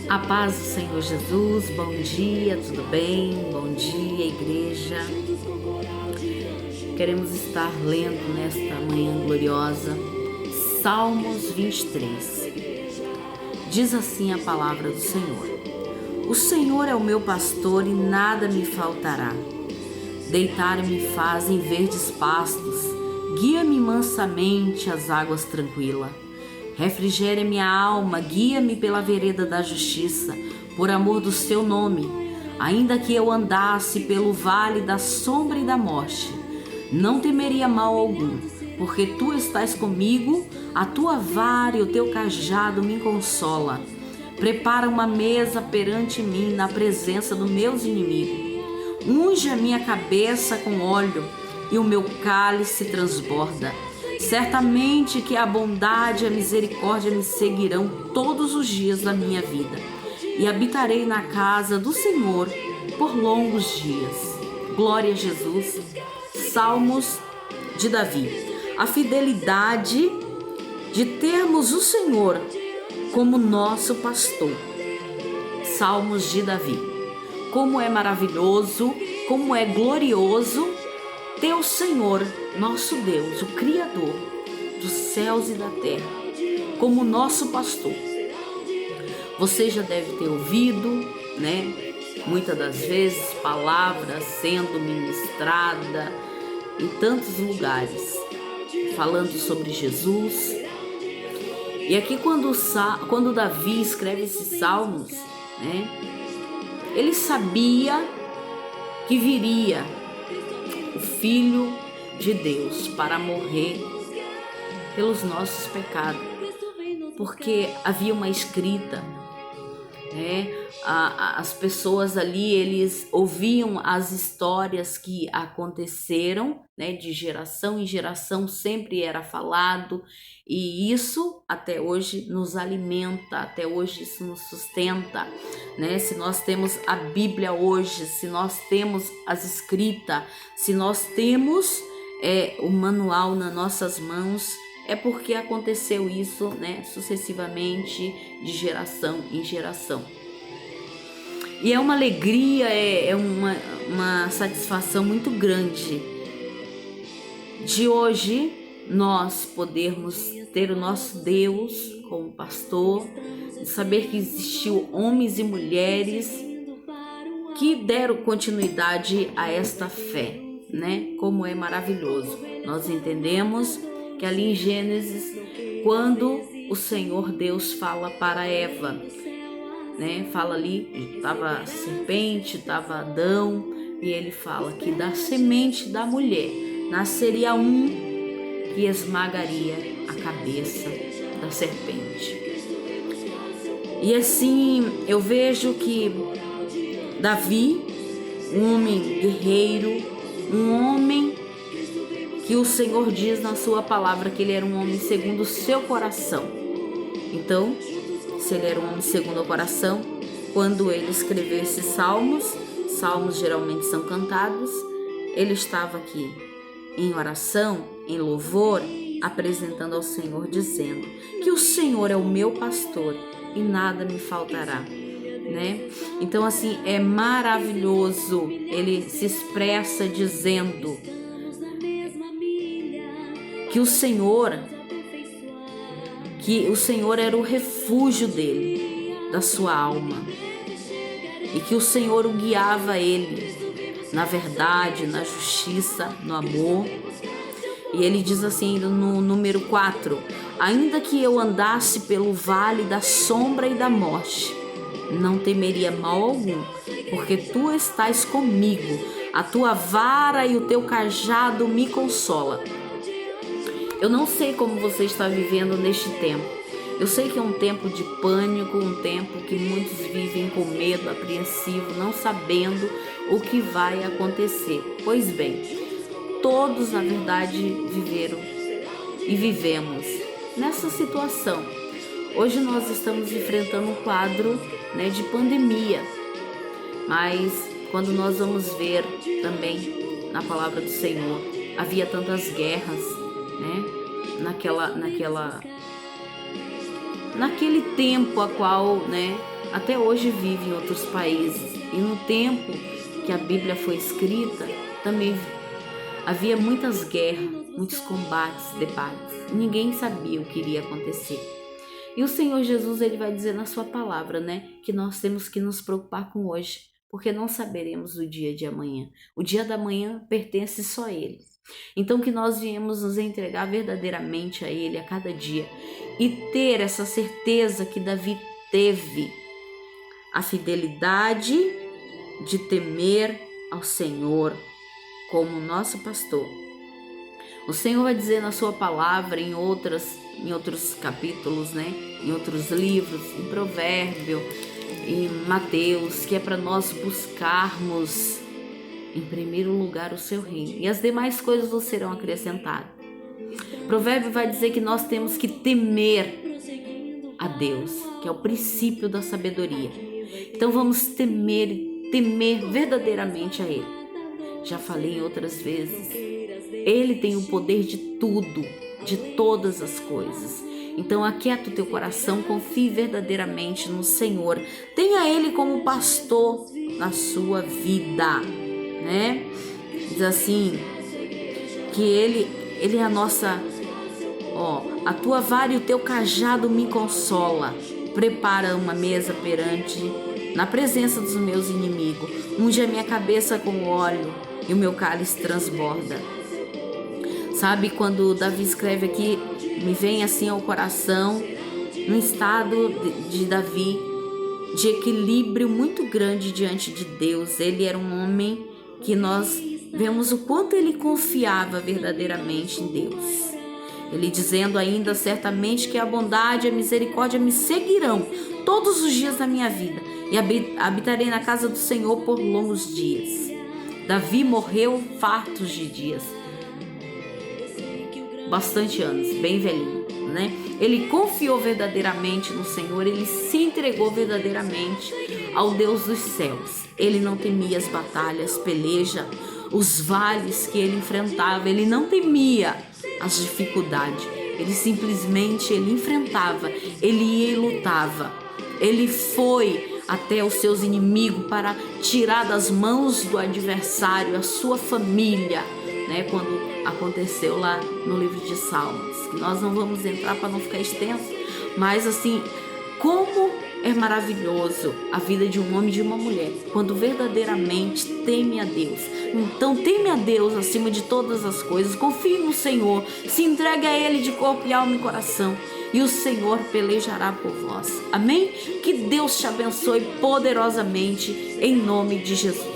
A paz do Senhor Jesus, bom dia, tudo bem? Bom dia, igreja. Queremos estar lendo nesta manhã gloriosa Salmos 23. Diz assim a palavra do Senhor: O Senhor é o meu pastor e nada me faltará. Deitar-me faz em verdes pastos, guia-me mansamente às águas tranquilas. Refrigere minha alma, guia-me pela vereda da justiça, por amor do seu nome. Ainda que eu andasse pelo vale da sombra e da morte, não temeria mal algum, porque tu estás comigo, a tua vara e o teu cajado me consola. Prepara uma mesa perante mim na presença dos meus inimigos. Unge a minha cabeça com óleo e o meu cálice transborda. Certamente que a bondade e a misericórdia me seguirão todos os dias da minha vida, e habitarei na casa do Senhor por longos dias. Glória a Jesus. Salmos de Davi. A fidelidade de termos o Senhor como nosso pastor. Salmos de Davi. Como é maravilhoso, como é glorioso ter o Senhor, nosso Deus, o Criador dos céus e da terra, como nosso pastor. Você já deve ter ouvido, né? Muitas das vezes, palavras sendo ministrada em tantos lugares, falando sobre Jesus. E aqui quando Davi escreve esses salmos, né? Ele sabia que viria o Filho de Deus para morrer pelos nossos pecados, porque havia uma escrita, né? As pessoas ali, eles ouviam as histórias que aconteceram, né? De geração em geração sempre era falado, e isso até hoje nos alimenta, até hoje isso nos sustenta, né? Se nós temos a Bíblia hoje, se nós temos as escritas, se nós temos o manual nas nossas mãos, é porque aconteceu isso, né? Sucessivamente, de geração em geração. E é uma alegria, é uma satisfação muito grande de hoje nós podermos ter o nosso Deus como pastor, saber que existiu homens e mulheres que deram continuidade a esta fé, né? Como é maravilhoso. Nós entendemos que ali em Gênesis, quando o Senhor Deus fala para Eva, né? Fala ali, estava a serpente, estava Adão, e ele fala que da semente da mulher nasceria um que esmagaria a cabeça da serpente. E assim eu vejo que Davi, um homem guerreiro, um homem que o Senhor diz na sua palavra que ele era um homem segundo o seu coração. Então, se ele era um homem segundo o coração, quando ele escreveu esses salmos geralmente são cantados, ele estava aqui em oração, em louvor, apresentando ao Senhor, dizendo que o Senhor é o meu pastor e nada me faltará, né? Então assim, é maravilhoso, ele se expressa dizendo que o Senhor era o refúgio dele, da sua alma, e que o Senhor o guiava ele na verdade, na justiça, no amor. E ele diz assim no número 4: ainda que eu andasse pelo vale da sombra e da morte, não temeria mal algum, porque tu estás comigo, a tua vara e o teu cajado me consola. Eu não sei como você está vivendo neste tempo. Eu sei que é um tempo de pânico, um tempo que muitos vivem com medo, apreensivo, não sabendo o que vai acontecer. Pois bem, todos na verdade viveram e vivemos nessa situação. Hoje nós estamos enfrentando um quadro, né, de pandemia, mas quando nós vamos ver também na palavra do Senhor, havia tantas guerras, né, naquele tempo a qual, né, até hoje vive em outros países. E no tempo que a Bíblia foi escrita, também havia muitas guerras, muitos combates, debates. Ninguém sabia o que iria acontecer. E o Senhor Jesus, ele vai dizer na sua palavra, né, que nós temos que nos preocupar com hoje, porque não saberemos o dia de amanhã. O dia da manhã pertence só a Ele. Então que nós viemos nos entregar verdadeiramente a Ele a cada dia e ter essa certeza que Davi teve, a fidelidade de temer ao Senhor como nosso pastor. O Senhor vai dizer na sua palavra em outros capítulos, né? Em outros livros, em Provérbio, em Mateus, que é para nós buscarmos em primeiro lugar o seu reino e as demais coisas nos serão acrescentadas. Provérbio vai dizer que nós temos que temer a Deus, que é o princípio da sabedoria. Então vamos temer verdadeiramente a Ele. Já falei outras vezes, Ele tem o poder de tudo, de todas as coisas. Então aquieta o teu coração, confie verdadeiramente no Senhor. Tenha Ele como pastor na sua vida, né? Diz assim, que Ele é a nossa, a tua vara e o teu cajado me consola. Prepara uma mesa perante, na presença dos meus inimigos. Unge a minha cabeça com óleo e o meu cálice transborda. Sabe, quando Davi escreve aqui, me vem assim ao coração, no estado de Davi, de equilíbrio muito grande diante de Deus. Ele era um homem que nós vemos o quanto ele confiava verdadeiramente em Deus. Ele dizendo ainda, certamente que a bondade e a misericórdia me seguirão todos os dias da minha vida e habitarei na casa do Senhor por longos dias. Davi morreu fartos de dias, bastante anos, bem velhinho, né? Ele confiou verdadeiramente no Senhor, ele se entregou verdadeiramente ao Deus dos céus. Ele não temia as batalhas, peleja, os vales que ele enfrentava, ele não temia as dificuldades, ele simplesmente enfrentava, ele ia e lutava. Ele foi até os seus inimigos para tirar das mãos do adversário a sua família, né? Quando aconteceu lá no livro de Salmos, que nós não vamos entrar para não ficar extenso, mas assim, como é maravilhoso a vida de um homem e de uma mulher quando verdadeiramente teme a Deus. Então teme a Deus acima de todas as coisas, confie no Senhor, se entregue a Ele de corpo e alma e coração, e o Senhor pelejará por vós. Amém? Que Deus te abençoe poderosamente em nome de Jesus.